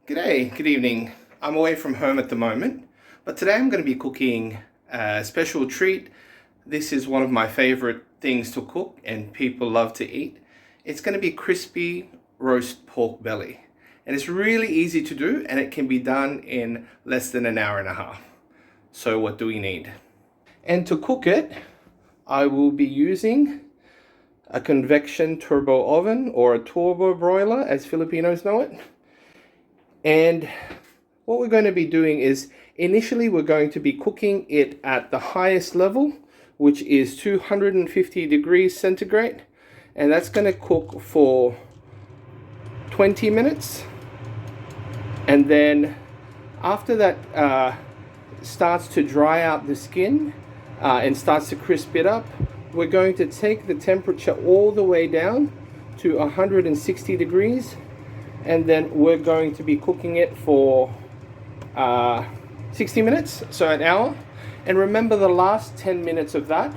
G'day, good evening. I'm away from home at the moment, but today I'm going to be cooking a special treat. This is one of my favorite things to cook and people love to eat. It's going to be crispy roast pork belly. And it's really easy to do and it can be done in less than an hour and a half. So what do we need? And to cook it, I will be using a convection turbo oven or a turbo broiler as Filipinos know it. And what we're going to be doing is initially we're going to be cooking it at the highest level, which is 250 degrees centigrade. And that's going to cook for 20 minutes. And then after that starts to dry out the skin and starts to crisp it up, we're going to take the temperature all the way down to 160 degrees. And then we're going to be cooking it for 60 minutes, so an hour. And remember the last 10 minutes of that,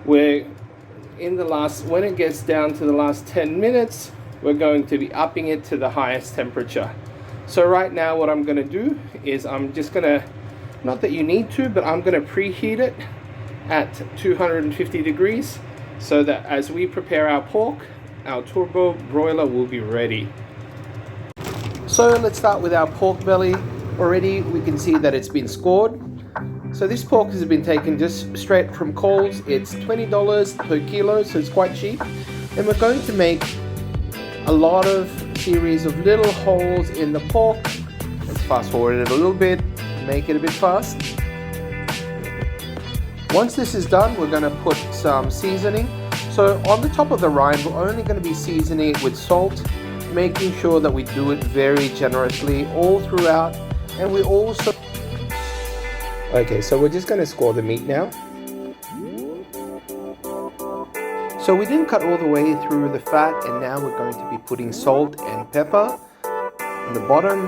when it gets down to the last 10 minutes, we're going to be upping it to the highest temperature. So right now what I'm going to do is I'm just going to, not that you need to, but I'm going to preheat it at 250 degrees so that as we prepare our pork, our turbo broiler will be ready. So let's start with our pork belly. Already we can see that it's been scored. So this pork has been taken just straight from Coles. It's $20 per kilo, so it's quite cheap. And we're going to make a lot of series of little holes in the pork. Let's fast forward it a little bit, make it a bit fast. Once this is done, we're going to put some seasoning. So on the top of the rind, we're only going to be seasoning it with salt, making sure that we do it very generously all throughout. And we also... Okay, so we're just going to score the meat now. So we didn't cut all the way through the fat, and now we're going to be putting salt and pepper in the bottom.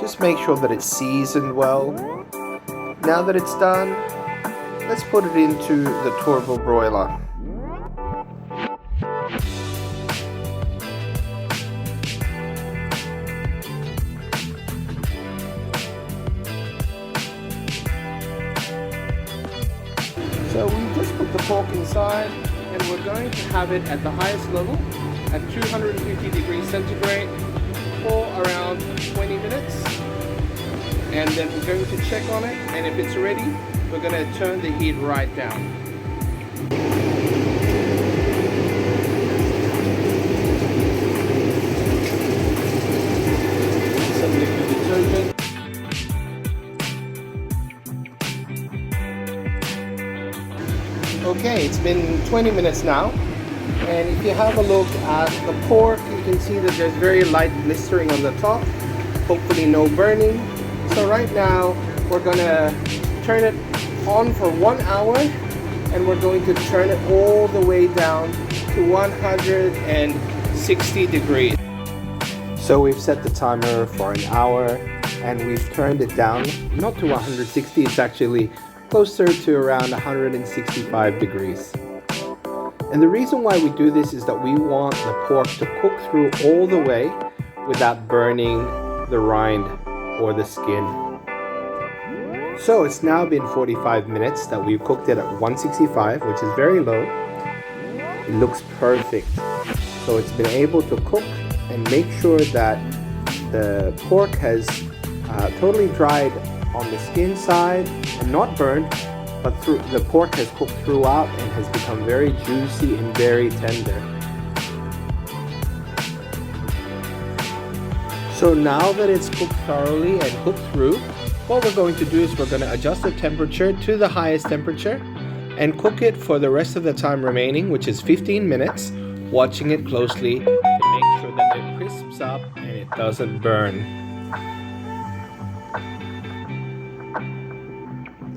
Just make sure that it's seasoned well. Now that it's done, let's put it into the turbo broiler. So we just put the pork inside and we're going to have it at the highest level at 250 degrees centigrade for around 20 minutes. And then we're going to check on it, and if it's ready, we're going to turn the heat right down. Some liquid detergent. Okay, it's been 20 minutes now, and if you have a look at the pork, you can see that there's very light blistering on the top, hopefully no burning. So right now, we're gonna turn it on for 1 hour, and we're going to turn it all the way down to 160 degrees. So we've set the timer for an hour, and we've turned it down, not to 160, it's actually closer to around 165 degrees. And the reason why we do this is that we want the pork to cook through all the way without burning the rind or the skin. So it's now been 45 minutes that we've cooked it at 165, which is very low. It looks perfect. So it's been able to cook and make sure that the pork has totally dried on the skin side and not burnt, but the pork has cooked throughout and has become very juicy and very tender. So now that it's cooked thoroughly and cooked through, what we're going to do is we're going to adjust the temperature to the highest temperature and cook it for the rest of the time remaining, which is 15 minutes, watching it closely to make sure that it crisps up and it doesn't burn.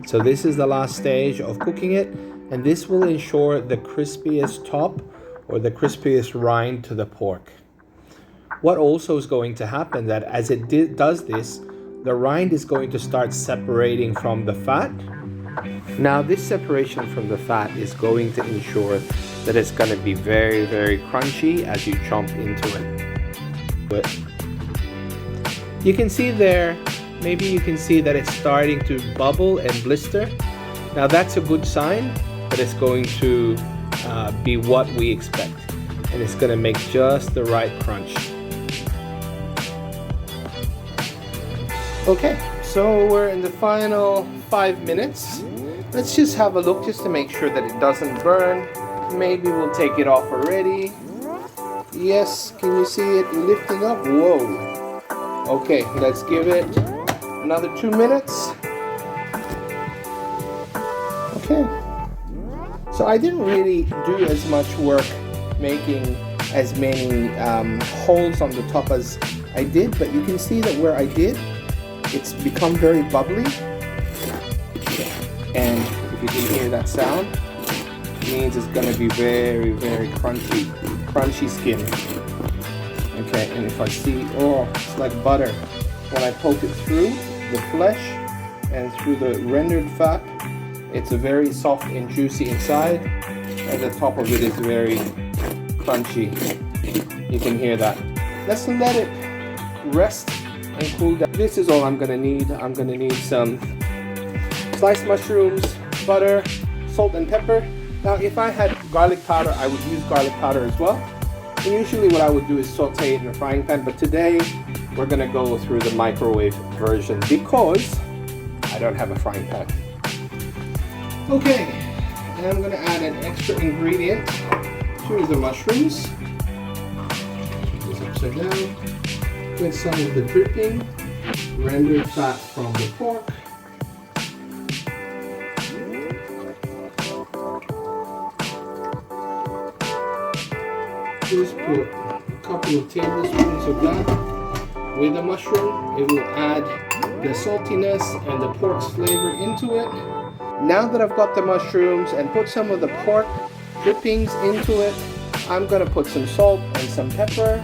So this is the last stage of cooking it, and this will ensure the crispiest top or the crispiest rind to the pork. What also is going to happen that as it does this, the rind is going to start separating from the fat. Now this separation from the fat is going to ensure that it's going to be very, very crunchy as you chomp into it. You can see there, maybe you can see that it's starting to bubble and blister. Now that's a good sign that it's going to be what we expect. And it's going to make just the right crunch. Okay, so we're in the final 5 minutes. Let's just have a look just to make sure that it doesn't burn. Maybe we'll take it off already. Yes, can you see it lifting up? Whoa. Okay, let's give it another 2 minutes. Okay. So I didn't really do as much work making as many holes on the top as I did, but you can see that where I did, it's become very bubbly. And if you can hear that sound, it means it's going to be very, very crunchy skin. Okay, and if I see, oh, it's like butter. When I poke it through the flesh and through the rendered fat, it's a very soft and juicy inside, and the top of it is very crunchy. You can hear that. Let's let it rest and cool down. This is all I'm gonna need. I'm gonna need some sliced mushrooms, butter, salt and pepper. Now if I had garlic powder, I would use garlic powder as well. And usually what I would do is saute it in a frying pan, but today we're gonna go through the microwave version because I don't have a frying pan. Okay, and I'm gonna add an extra ingredient to the mushrooms. This upside down. With some of the dripping, rendered fat from the pork. Just put a couple of tablespoons of that with the mushroom. It will add the saltiness and the pork's flavor into it. Now that I've got the mushrooms and put some of the pork drippings into it, I'm gonna put some salt and some pepper.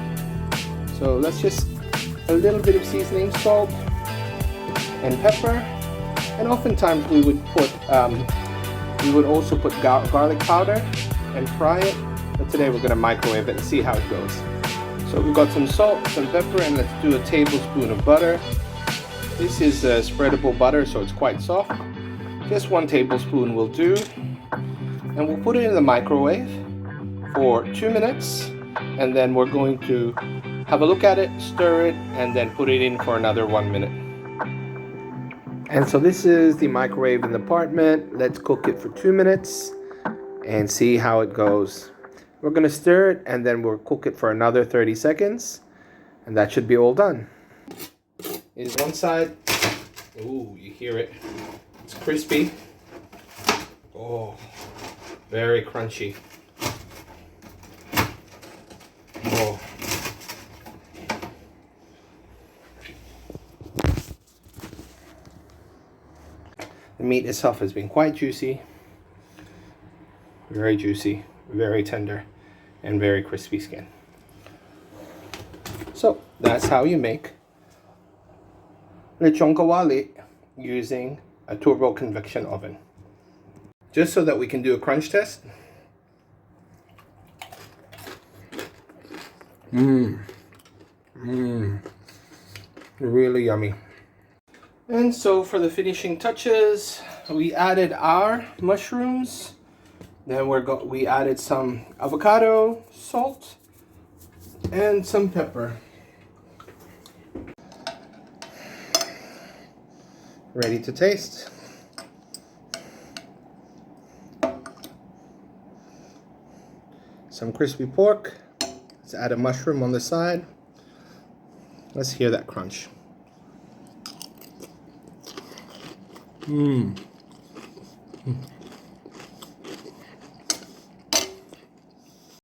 So let's just a little bit of seasoning, salt and pepper, and oftentimes we would also put garlic powder and fry it. But today we're gonna microwave it and see how it goes. So we've got some salt, some pepper, and let's do a tablespoon of butter. This is spreadable butter, so it's quite soft. Just 1 tablespoon will do. And we'll put it in the microwave for 2 minutes. And then we're going to have a look at it, stir it, and then put it in for another 1 minute. And so this is the microwave in the apartment. Let's cook it for 2 minutes and see how it goes. We're gonna stir it and then we'll cook it for another 30 seconds. And that should be all done. Is one side, ooh, you hear it. It's crispy. Oh, very crunchy. Oh. The meat itself has been quite juicy, very tender, and very crispy skin. So that's how you make Lechon kawali using a turbo convection oven. Just so that we can do a crunch test. Really yummy. And so for the finishing touches, we added our mushrooms. Then we added some avocado, salt, and some pepper. Ready to taste. Some crispy pork. Let's add a mushroom on the side. Let's hear that crunch. Mmm.